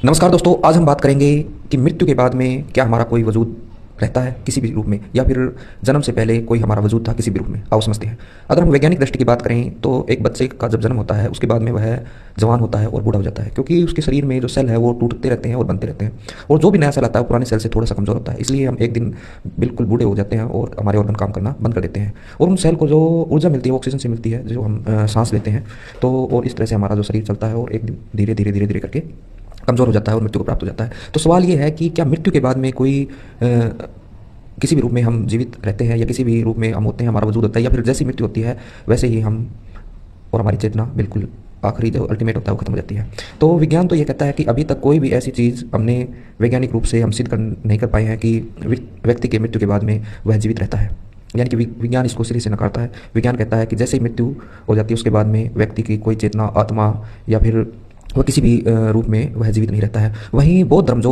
नमस्कार दोस्तों, आज हम बात करेंगे कि मृत्यु के बाद में क्या हमारा कोई वजूद रहता है किसी भी रूप में, या फिर जन्म से पहले कोई हमारा वजूद था किसी भी रूप में। आओ समझते हैं। अगर हम वैज्ञानिक दृष्टि की बात करें तो एक बच्चे का जब जन्म होता है उसके बाद में वह जवान होता है और बूढ़ा हो जाता है, क्योंकि उसके शरीर में जो सेल है वो टूटते रहते हैं और बनते रहते हैं, और जो भी नया सेल आता है वो पुराने सेल से थोड़ा सा कमज़ोर होता है। इसलिए हम एक दिन बिल्कुल बूढ़े हो जाते हैं और हमारे ऑर्गन काम करना बंद कर देते हैं, और उन सेल को जो ऊर्जा मिलती है वो ऑक्सीजन से मिलती है जो हम सांस लेते हैं। तो और इस तरह से हमारा जो शरीर चलता है और एक दिन धीरे धीरे धीरे धीरे करके कमज़ोर हो जाता है और मृत्यु को प्राप्त हो जाता है। तो सवाल ये है कि क्या मृत्यु के बाद में कोई किसी भी रूप में हम जीवित रहते हैं, या किसी भी रूप में हम होते हैं, हमारा वजूद होता है, या फिर जैसी मृत्यु होती है वैसे ही हम और हमारी चेतना बिल्कुल आखिरी जो अल्टीमेट होता है वो खत्म हो जाती है। तो विज्ञान तो ये कहता है कि अभी तक कोई भी ऐसी चीज़ हमने वैज्ञानिक रूप से हम सिद्ध कर नहीं कर पाए हैं कि व्यक्ति के मृत्यु के बाद में वह जीवित रहता है। यानी कि विज्ञान इसको सिरे से नकारता है। विज्ञान कहता है कि जैसे ही मृत्यु हो जाती है उसके बाद में व्यक्ति की कोई चेतना, आत्मा, या फिर वह किसी भी रूप में वह जीवित नहीं रहता है। वहीं बौद्ध धर्म जो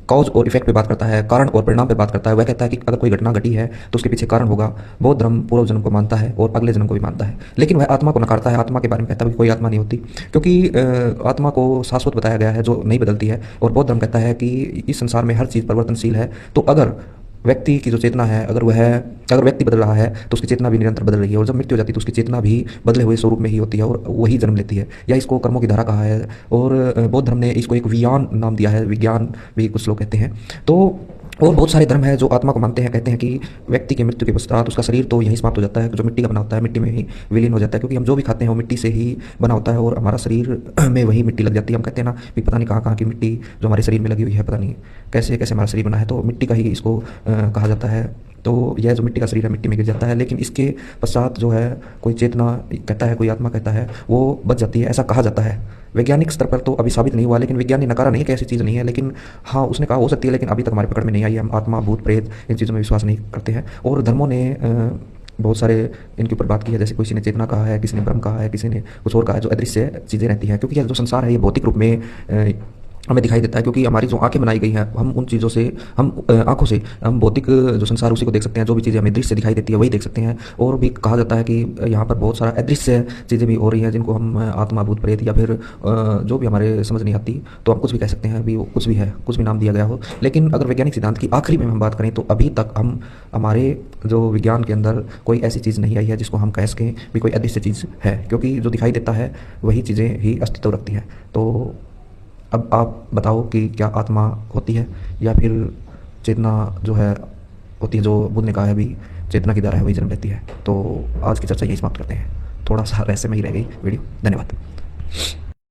कॉज और इफेक्ट पे बात करता है, कारण और परिणाम पे बात करता है, वह कहता है कि अगर कोई घटना घटी है तो उसके पीछे कारण होगा। बौद्ध धर्म पूर्व जन्म को मानता है और अगले जन्म को भी मानता है, लेकिन वह आत्मा को नकारता है। आत्मा के बारे में कहता है कि कोई आत्मा नहीं होती, क्योंकि आत्मा को शाश्वत बताया गया है जो नहीं बदलती है। और बौद्ध धर्म कहता है कि इस संसार में हर चीज़ परिवर्तनशील है। तो अगर व्यक्ति की जो चेतना है, अगर व्यक्ति बदल रहा है तो उसकी चेतना भी निरंतर बदल रही है, और जब मृत्यु हो जाती है तो उसकी चेतना भी बदले हुए स्वरूप में ही होती है और वही जन्म लेती है, या इसको कर्मों की धारा कहा है। और बौद्ध धर्म ने इसको एक वियान नाम दिया है, विज्ञान भी कुछ लोग कहते हैं। तो और बहुत सारे धर्म हैं जो आत्मा को मानते हैं, कहते हैं कि व्यक्ति की मृत्यु के पश्चात उसका शरीर तो यहीं समाप्त हो जाता है, जो मिट्टी का बना होता है मिट्टी में ही विलीन हो जाता है, क्योंकि हम जो भी खाते हैं वो मिट्टी से ही बना होता है और हमारा शरीर में वही मिट्टी लग जाती है। हम कहते हैं ना कि पता नहीं कहाँ कहाँ की मिट्टी जो हमारे शरीर में लगी हुई है, पता नहीं कैसे कैसे हमारा शरीर बना है, तो मिट्टी का ही इसको कहा जाता है। तो यह जो मिट्टी का शरीर है मिट्टी में गिर जाता है, लेकिन इसके पश्चात जो है कोई चेतना कहता है, कोई आत्मा कहता है, वो बच जाती है, ऐसा कहा जाता है। वैज्ञानिक स्तर पर तो अभी साबित नहीं हुआ, लेकिन विज्ञान ने नकारा नहीं कि ऐसी चीज़ नहीं है, लेकिन हाँ उसने कहा हो सकती है, लेकिन अभी तक हमारे पकड़ में नहीं आई है। हम आत्मा, भूत, प्रेत इन चीज़ों में विश्वास नहीं करते हैं। और धर्मों ने बहुत सारे इनके ऊपर बात की है, जैसे किसी ने चेतना कहा है, किसी ने ब्रह्म कहा है, किसी ने कुछ और कहा है, जो अदृश्य चीज़ें रहती हैं। क्योंकि यह जो संसार है ये भौतिक रूप में हमें दिखाई देता है, क्योंकि हमारी जो आंखें बनाई गई हैं, हम उन चीज़ों से, हम आंखों से हम भौतिक जो संसार उसी को देख सकते हैं। जो भी चीज़ें हमें दृश्य दिखाई देती है वही देख सकते हैं। और भी कहा जाता है कि यहाँ पर बहुत सारा अदृश्य चीज़ें भी हो रही हैं जिनको हम आत्मा, भूत, प्रेत, या फिर जो भी हमारे समझ नहीं आती, तो हम कुछ भी कह सकते हैं, अभी कुछ भी है, कुछ भी नाम दिया गया हो। लेकिन अगर वैज्ञानिक सिद्धांत की आखिरी में हम बात करें तो अभी तक हम हमारे जो विज्ञान के अंदर कोई ऐसी चीज़ नहीं आई है जिसको हम कह सकें भी कोई अदृश्य चीज़ है, क्योंकि जो दिखाई देता है वही चीज़ें ही अस्तित्व रखती हैं। तो अब आप बताओ कि क्या आत्मा होती है, या फिर चेतना जो है होती है, जो बुद्ध ने कहा है अभी चेतना की धारा है वही जन्म लेती है। तो आज की चर्चा यही समाप्त करते हैं। थोड़ा सा रहस्य में ही रह गई वीडियो। धन्यवाद।